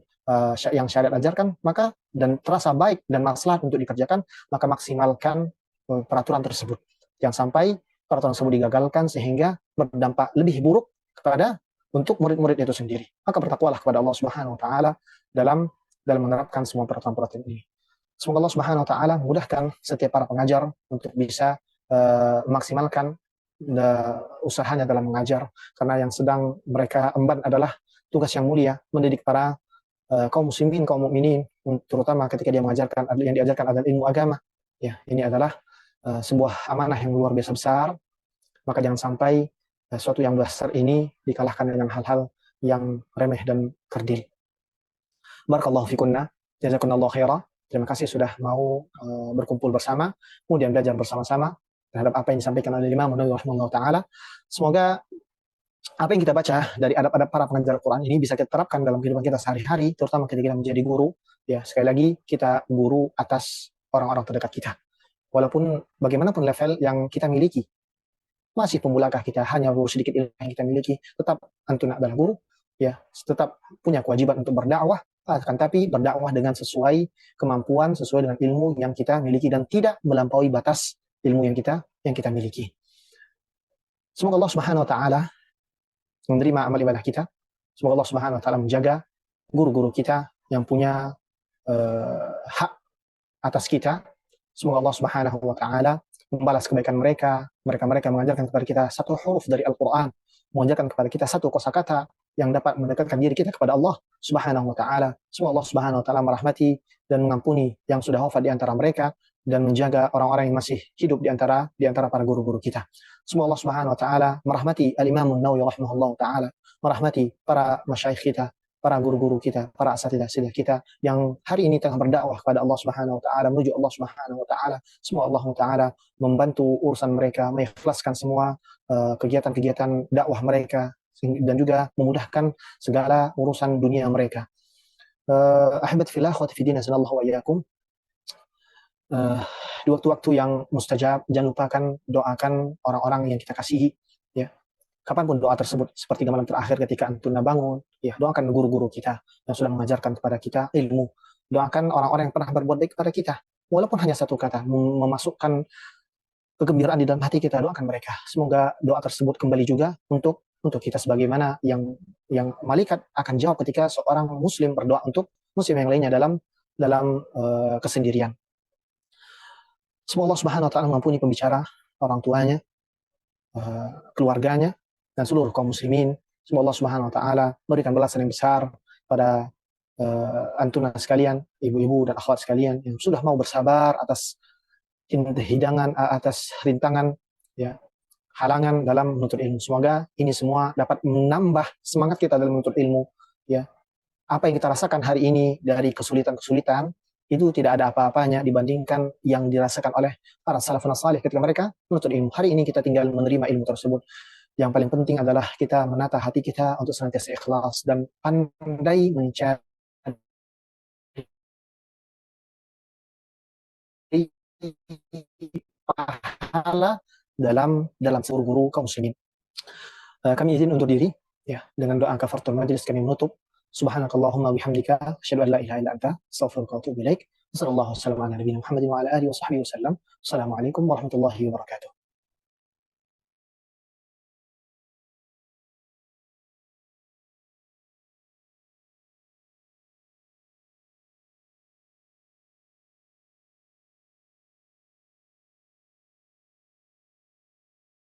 yang syariat ajarkan, maka dan terasa baik dan maslahat untuk dikerjakan, maka maksimalkan peraturan tersebut. Jangan sampai peraturan tersebut digagalkan sehingga berdampak lebih buruk kepada untuk murid-murid itu sendiri. Maka bertakwalah kepada Allah Subhanahu wa taala dalam menerapkan semua peraturan-peraturan ini. Semoga Allah Subhanahu wa taala memudahkan setiap para pengajar untuk bisa memaksimalkan usahanya dalam mengajar, karena yang sedang mereka emban adalah tugas yang mulia, mendidik para kaum muslimin, kaum mukminin, terutama ketika dia mengajarkan yang diajarkan adalah ilmu agama. Ya, ini adalah sebuah amanah yang luar biasa besar. Maka jangan sampai sesuatu yang besar ini dikalahkan dengan hal-hal yang remeh dan kerdil. Barakallahu fikunna, jazakumullahu khaira. Terima kasih sudah mau berkumpul bersama, kemudian belajar bersama-sama terhadap apa yang disampaikan oleh Imam Nawawi rahimahullah taala. Semoga apa yang kita baca dari adab-adab para pengajar Al-Quran ini bisa kita terapkan dalam kehidupan kita sehari-hari, terutama ketika kita menjadi guru. Ya, sekali lagi kita guru atas orang-orang terdekat kita. Walaupun bagaimanapun level yang kita miliki, masih pembulakah kita, hanya guru sedikit ilmu yang kita miliki, tetap antum adalah guru, ya, tetap punya kewajiban untuk berdakwah, akan tapi berdakwah dengan sesuai kemampuan, sesuai dengan ilmu yang kita miliki dan tidak melampaui batas ilmu yang kita miliki. Semoga Allah Subhanahu wa taala menerima amal ibadah kita. Semoga Allah Subhanahu wa taala menjaga guru-guru kita yang punya hak atas kita. Semoga Allah Subhanahu wa taala membalas kebaikan mereka. Mereka mengajarkan kepada kita satu huruf dari Al-Qur'an, mengajarkan kepada kita satu kosakata yang dapat mendekatkan diri kita kepada Allah Subhanahu wa taala. Semoga Allah Subhanahu wa taala merahmati dan mengampuni yang sudah wafat di antara mereka dan menjaga orang-orang yang masih hidup di antara para guru-guru kita. Semoga Allah Subhanahu wa taala merahmati Al-Imam Nawawi rahimahullah taala, merahmati para masyayikh kita, para guru-guru kita, para asatidzah kita yang hari ini tengah berdakwah kepada Allah Subhanahu wa taala, menuju Allah Subhanahu wa taala. Semoga Allah taala membantu urusan mereka, mengikhlaskan semua kegiatan-kegiatan dakwah mereka dan juga memudahkan segala urusan dunia mereka. Ahibat fillah wa tafidina sallallahu wa iyyakum. Di waktu-waktu yang mustajab, jangan lupakan doakan orang-orang yang kita kasihi, ya. Kapanpun doa tersebut, seperti malam terakhir ketika antum bangun, ya, doakan guru-guru kita yang sudah mengajarkan kepada kita ilmu. Doakan orang-orang yang pernah berbuat baik kepada kita, walaupun hanya satu kata, memasukkan kegembiraan di dalam hati kita, doakan mereka. Semoga doa tersebut kembali juga untuk kita, sebagaimana yang malaikat akan jawab ketika seorang muslim berdoa untuk muslim yang lainnya dalam kesendirian. Semoga Allah Subhanahu wa taala mengampuni pembicara, orang tuanya, keluarganya, dan seluruh kaum muslimin. Semoga Allah Subhanahu wa taala memberikan balasan yang besar pada antuna sekalian, ibu-ibu dan akhwat sekalian yang sudah mau bersabar atas hidangan, atas rintangan, ya, halangan dalam menuntut ilmu. Semoga ini semua dapat menambah semangat kita dalam menuntut ilmu, ya. Apa yang kita rasakan hari ini dari kesulitan-kesulitan itu tidak ada apa-apanya dibandingkan yang dirasakan oleh para salafun salih ketika mereka menuntut ilmu. Hari ini kita tinggal menerima ilmu tersebut. Yang paling penting adalah kita menata hati kita untuk senantiasa ikhlas dan pandai mencari pahala dalam seluruh guru kaum muslimin. Kami izin undur diri, ya, dengan doa kafaratul majlis. Kami menutup. Subhanakallahumma bihamdika asyhadu an la ilaha illa anta astaghfiruka wa atubu ilaik. Sallallahu alaihi wa sallam ala nabiyina Muhammadin wa ala alihi wa sahbihi wasallam. Assalamualaikum warahmatullahi wabarakatuh.